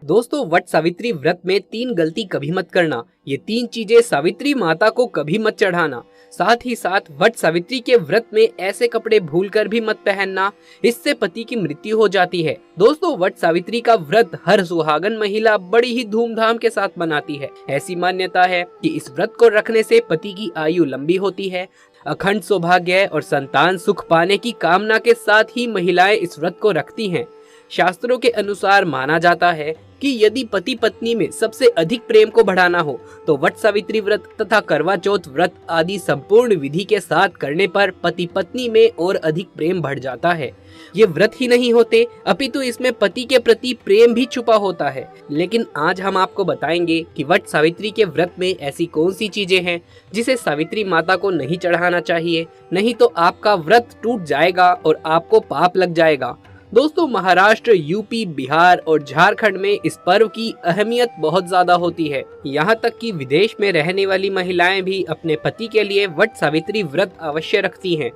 दोस्तों, वट सावित्री व्रत में 3 गलती कभी मत करना। ये 3 चीजें सावित्री माता को कभी मत चढ़ाना। साथ ही साथ वट सावित्री के व्रत में ऐसे कपड़े भूलकर भी मत पहनना, इससे पति की मृत्यु हो जाती है। दोस्तों, वट सावित्री का व्रत हर सुहागन महिला बड़ी ही धूमधाम के साथ मनाती है। ऐसी मान्यता है कि इस व्रत को रखने से पति की आयु लंबी होती है। अखंड सौभाग्य और संतान सुख पाने की कामना के साथ ही महिलाएं इस व्रत को रखती हैं। शास्त्रों के अनुसार माना जाता है कि यदि पति पत्नी में सबसे अधिक प्रेम को बढ़ाना हो तो वट सावित्री व्रत तथा करवा चौथ व्रत आदि संपूर्ण विधि के साथ करने पर पति पत्नी में और अधिक प्रेम बढ़ जाता है। ये व्रत ही नहीं होते, अपितु इसमें पति के प्रति प्रेम भी छुपा होता है। लेकिन आज हम आपको बताएंगे कि वट सावित्री के व्रत में ऐसी कौन सी चीजें हैं जिसे सावित्री माता को नहीं चढ़ाना चाहिए, नहीं तो आपका व्रत टूट जाएगा और आपको पाप लग जाएगा। दोस्तों, महाराष्ट्र, यूपी, बिहार और झारखंड में इस पर्व की अहमियत बहुत ज्यादा होती है। यहाँ तक कि विदेश में रहने वाली महिलाएं भी अपने पति के लिए वट सावित्री व्रत अवश्य रखती हैं।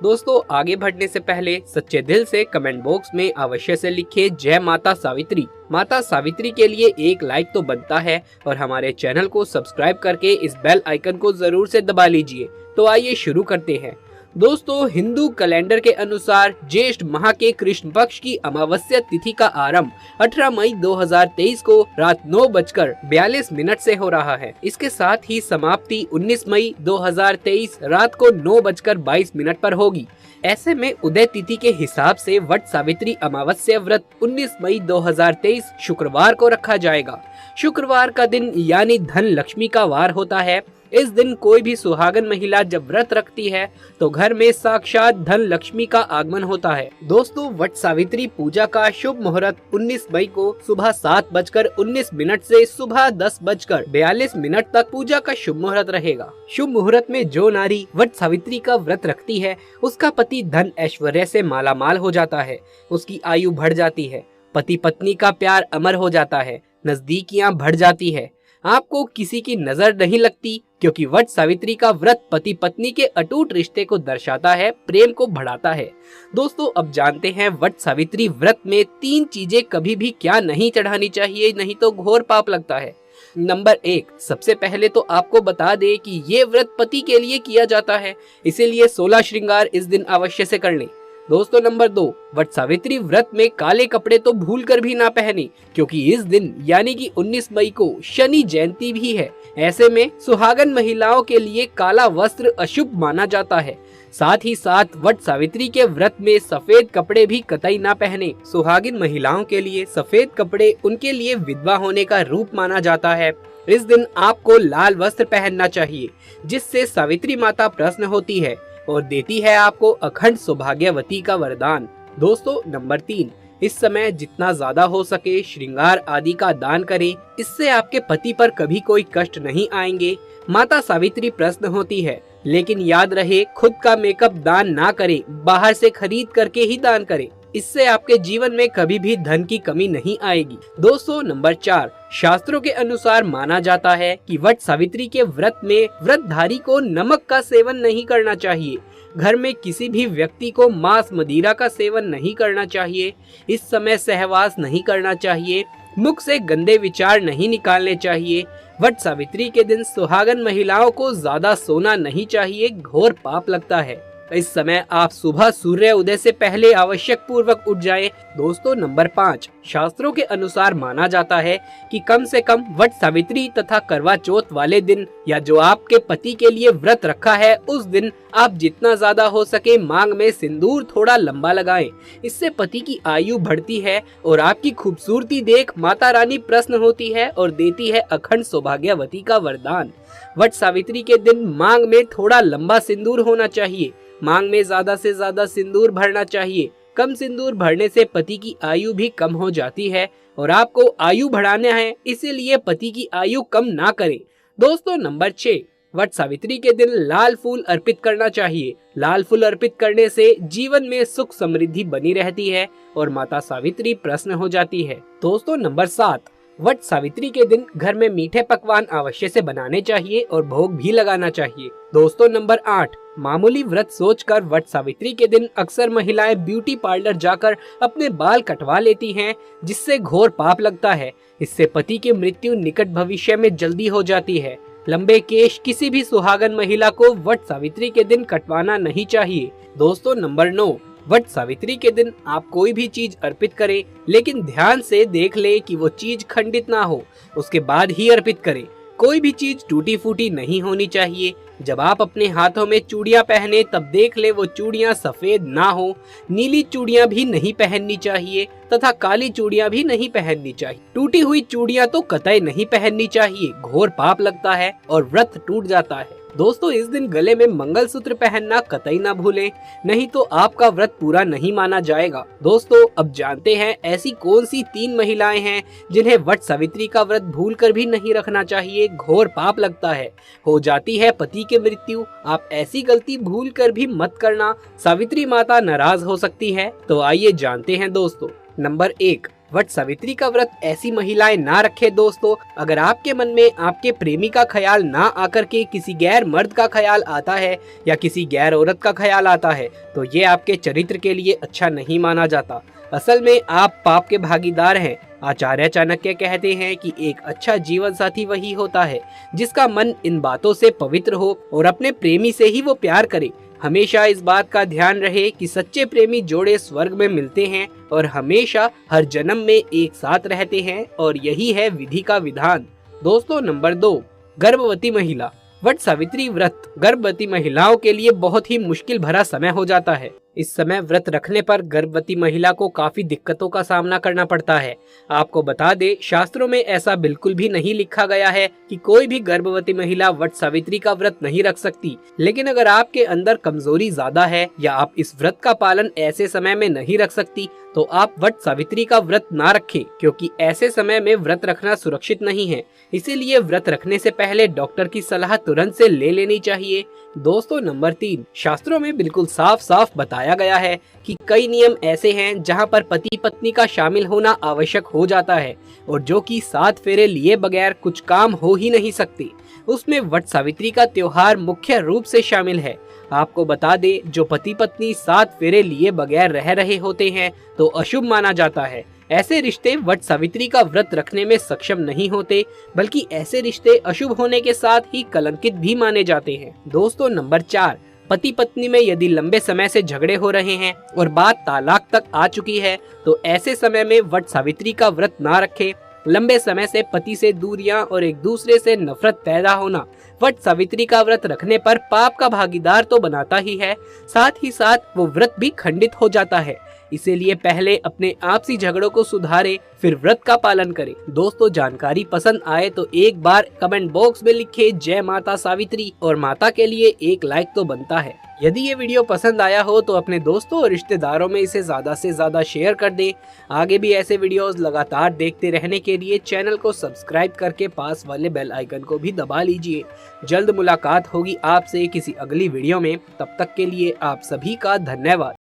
दोस्तों, आगे बढ़ने से पहले सच्चे दिल से कमेंट बॉक्स में अवश्य से लिखिए जय माता सावित्री। माता सावित्री के लिए एक लाइक तो बनता है और हमारे चैनल को सब्सक्राइब करके इस बेल आइकन को जरूर से दबा लीजिए। तो आइए शुरू करते हैं। दोस्तों, हिंदू कैलेंडर के अनुसार ज्येष्ठ माह के कृष्ण पक्ष की अमावस्या तिथि का आरंभ 18 मई 2023 को रात 9:42 से हो रहा है। इसके साथ ही समाप्ति 19 मई 2023 रात को 9:22 पर होगी। ऐसे में उदय तिथि के हिसाब से वट सावित्री अमावस्या व्रत 19 मई 2023 शुक्रवार को रखा जाएगा। शुक्रवार का दिन यानी धन लक्ष्मी का वार होता है। इस दिन कोई भी सुहागन महिला जब व्रत रखती है तो घर में साक्षात धन लक्ष्मी का आगमन होता है। दोस्तों, वट सावित्री पूजा का शुभ मुहूर्त 19 मई को सुबह 7:19 से सुबह 10:42 तक पूजा का शुभ मुहूर्त रहेगा। शुभ मुहूर्त में जो नारी वट सावित्री का व्रत रखती है उसका पति धन ऐश्वर्य से मालामाल हो जाता है, उसकी आयु बढ़ जाती है, पति पत्नी का प्यार अमर हो जाता है, नजदीकियां बढ़ जाती है, आपको किसी की नजर नहीं लगती, क्योंकि वट सावित्री का व्रत पति पत्नी के अटूट रिश्ते को दर्शाता है, प्रेम को बढ़ाता है। दोस्तों, अब जानते हैं वट सावित्री व्रत में 3 चीजें कभी भी क्या नहीं चढ़ानी चाहिए, नहीं तो घोर पाप लगता है। नंबर 1, सबसे पहले तो आपको बता दे कि ये व्रत पति के लिए किया जाता है, इसीलिए 16 श्रृंगार इस दिन अवश्य से कर लें। दोस्तों, नंबर 2, वट सावित्री व्रत में काले कपड़े तो भूल कर भी ना पहने, क्योंकि इस दिन यानी कि 19 मई को शनि जयंती भी है। ऐसे में सुहागन महिलाओं के लिए काला वस्त्र अशुभ माना जाता है। साथ ही साथ वट सावित्री के व्रत में सफेद कपड़े भी कतई ना पहने। सुहागिन महिलाओं के लिए सफेद कपड़े उनके लिए विधवा होने का रूप माना जाता है। इस दिन आपको लाल वस्त्र पहनना चाहिए, जिससे सावित्री माता प्रसन्न होती है और देती है आपको अखंड सौभाग्यवती का वरदान। दोस्तों, नंबर 3, इस समय जितना ज्यादा हो सके श्रृंगार आदि का दान करें, इससे आपके पति पर कभी कोई कष्ट नहीं आएंगे। माता सावित्री प्रसन्न होती है, लेकिन याद रहे खुद का मेकअप दान ना करें, बाहर से खरीद करके ही दान करें, इससे आपके जीवन में कभी भी धन की कमी नहीं आएगी। दोस्तों, नंबर 4, शास्त्रों के अनुसार माना जाता है कि वट सावित्री के व्रत में व्रतधारी को नमक का सेवन नहीं करना चाहिए। घर में किसी भी व्यक्ति को मांस मदिरा का सेवन नहीं करना चाहिए। इस समय सहवास नहीं करना चाहिए। मुख से गंदे विचार नहीं निकालने चाहिए। वट सावित्री के दिन सुहागन महिलाओं को ज्यादा सोना नहीं चाहिए, घोर पाप लगता है। इस समय आप सुबह सूर्य उदय से पहले आवश्यक पूर्वक उठ जाएं। दोस्तों, नंबर 5, शास्त्रों के अनुसार माना जाता है कि कम से कम वट सावित्री तथा करवा चौथ वाले दिन या जो आपके पति के लिए व्रत रखा है उस दिन आप जितना ज्यादा हो सके मांग में सिंदूर थोड़ा लंबा लगाएं। इससे पति की आयु बढ़ती है और आपकी खूबसूरती देख माता रानी प्रसन्न होती है और देती है अखंड सौभाग्यवती का वरदान। वट सावित्री के दिन मांग में थोड़ा लंबा सिंदूर होना चाहिए। मांग में ज्यादा से ज्यादा सिंदूर भरना चाहिए। कम सिंदूर भरने से पति की आयु भी कम हो जाती है और आपको आयु बढ़ाना है, इसीलिए पति की आयु कम ना करें। दोस्तों, नंबर 6, वट सावित्री के दिन लाल फूल अर्पित करना चाहिए। लाल फूल अर्पित करने से जीवन में सुख समृद्धि बनी रहती है और माता सावित्री प्रसन्न हो जाती है। दोस्तों, नंबर 7, वट सावित्री के दिन घर में मीठे पकवान अवश्य से बनाने चाहिए और भोग भी लगाना चाहिए। दोस्तों नंबर 8, मामूली व्रत सोचकर वट सावित्री के दिन अक्सर महिलाएं ब्यूटी पार्लर जाकर अपने बाल कटवा लेती हैं, जिससे घोर पाप लगता है। इससे पति की मृत्यु निकट भविष्य में जल्दी हो जाती है। लंबे केश किसी भी सुहागन महिला को वट सावित्री के दिन कटवाना नहीं चाहिए। दोस्तों नंबर 9, वट सावित्री के दिन आप कोई भी चीज अर्पित करें, लेकिन ध्यान से देख ले कि वो चीज खंडित ना हो, उसके बाद ही अर्पित करें। कोई भी चीज टूटी फूटी नहीं होनी चाहिए। जब आप अपने हाथों में चूड़ियां पहने तब देख ले वो चूड़ियां सफेद ना हो। नीली चूड़ियां भी नहीं पहननी चाहिए तथा काली चूड़ियां भी नहीं पहननी चाहिए। टूटी हुई चूड़ियां तो कतई नहीं पहननी चाहिए, घोर पाप लगता है और व्रत टूट जाता है। दोस्तों इस दिन गले में मंगलसूत्र पहनना कतई ना भूलें, नहीं तो आपका व्रत पूरा नहीं माना जाएगा। दोस्तों अब जानते हैं ऐसी कौन सी 3 महिलाएं हैं जिन्हें वट सावित्री का व्रत भूलकर भी नहीं रखना चाहिए, घोर पाप लगता है। हो जाती है पति की मृत्यु। आप ऐसी गलती भूलकर भी मत करना, सावित्री माता नाराज हो सकती है। तो आइए जानते हैं दोस्तों। नंबर 1, वट सावित्री का व्रत ऐसी महिलाएं ना रखे। दोस्तों अगर आपके मन में आपके प्रेमी का ख्याल ना आकर के किसी गैर मर्द का ख्याल आता है या किसी गैर औरत का ख्याल आता है, तो ये आपके चरित्र के लिए अच्छा नहीं माना जाता। असल में आप पाप के भागीदार हैं। आचार्य चाणक्य कहते हैं कि एक अच्छा जीवन साथी वही होता है जिसका मन इन बातों से पवित्र हो और अपने प्रेमी से ही वो प्यार करे। हमेशा इस बात का ध्यान रहे कि सच्चे प्रेमी जोड़े स्वर्ग में मिलते हैं और हमेशा हर जन्म में एक साथ रहते हैं, और यही है विधि का विधान। दोस्तों नंबर 2, गर्भवती महिला। वट सावित्री व्रत गर्भवती महिलाओं के लिए बहुत ही मुश्किल भरा समय हो जाता है। इस समय व्रत रखने पर गर्भवती महिला को काफी दिक्कतों का सामना करना पड़ता है। आपको बता दे, शास्त्रों में ऐसा बिल्कुल भी नहीं लिखा गया है कि कोई भी गर्भवती महिला वट सावित्री का व्रत नहीं रख सकती। लेकिन अगर आपके अंदर कमजोरी ज्यादा है या आप इस व्रत का पालन ऐसे समय में नहीं रख सकती, तो आप वट सावित्री का व्रत ना रखें, क्योंकि ऐसे समय में व्रत रखना सुरक्षित नहीं है। इसीलिए व्रत रखने से पहले डॉक्टर की सलाह तुरंत से ले लेनी चाहिए। दोस्तों नंबर 3, शास्त्रों में बिल्कुल साफ साफ बताया गया है कि कई नियम ऐसे हैं जहां पर पति पत्नी का शामिल होना आवश्यक हो जाता है और जो कि 7 फेरे लिए बगैर कुछ काम हो ही नहीं सकते। उसमें वट सावित्री का त्योहार मुख्य रूप से शामिल है। आपको बता दे, जो पति पत्नी 7 फेरे लिए बगैर रह रहे होते हैं तो अशुभ माना जाता है। ऐसे रिश्ते वट सावित्री का व्रत रखने में सक्षम नहीं होते, बल्कि ऐसे रिश्ते अशुभ होने के साथ ही कलंकित भी माने जाते हैं। दोस्तों नंबर 4, पति पत्नी में यदि लंबे समय से झगड़े हो रहे हैं और बात तालाक तक आ चुकी है, तो ऐसे समय में वट सावित्री का व्रत ना रखें। लंबे समय से पति से दूरियां और एक दूसरे से नफरत पैदा होना वट सावित्री का व्रत रखने पर पाप का भागीदार तो बनाता ही है, साथ ही साथ वो व्रत भी खंडित हो जाता है। इसीलिए पहले अपने आपसी झगड़ों को सुधारे, फिर व्रत का पालन करें। दोस्तों जानकारी पसंद आए तो एक बार कमेंट बॉक्स में लिखे जय माता सावित्री, और माता के लिए एक लाइक तो बनता है। यदि ये वीडियो पसंद आया हो तो अपने दोस्तों और रिश्तेदारों में इसे ज्यादा से ज्यादा शेयर कर दें। आगे भी ऐसे वीडियोस लगातार देखते रहने के लिए चैनल को सब्सक्राइब करके पास वाले बेल आइकन को भी दबा लीजिए। जल्द मुलाकात होगी आपसे किसी अगली वीडियो में। तब तक के लिए आप सभी का धन्यवाद।